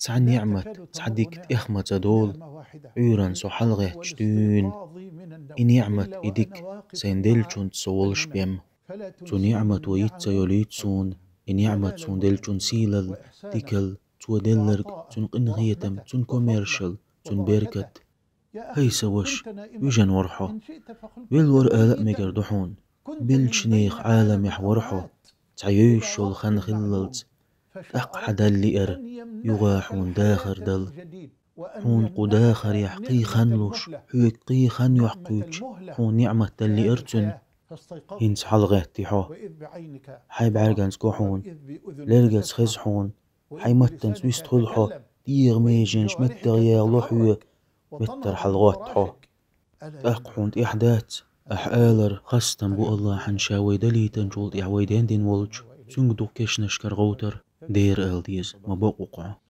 تسعن نعمة تسعديك إخمة دول عيران سو حلغة تشتون نعمة إديك سيندلشون تسولش بيم تو نعمة ويتسا يوليتسون نعمة سون دلشون سيلل ديكل تو دلرق تون قنغيتم تون كوميرشل تون بيركت هاي سوش ويجن ورحو بالور آلاء ميقردحون بالشنيخ عالم يحورحو تعيش الخن خللت أقعد اللي يغاحون داخر دل حون قداخر يحقي خنلوش حيقي خن يحقوش حون نعمة اللي ارتن هنس حلغتي حو حي بعرقان سكوحون لرقس خزحون حي متن سويست خلحو ديغ ميجنش متر يغلوحو متر حلغات حو أقحون إحدات أحالر خستن بو الله حنشاوي دليتن جولد إعويدين دين ولج سنقدو كشنش كرغوتر دير ألديز مبوقوقع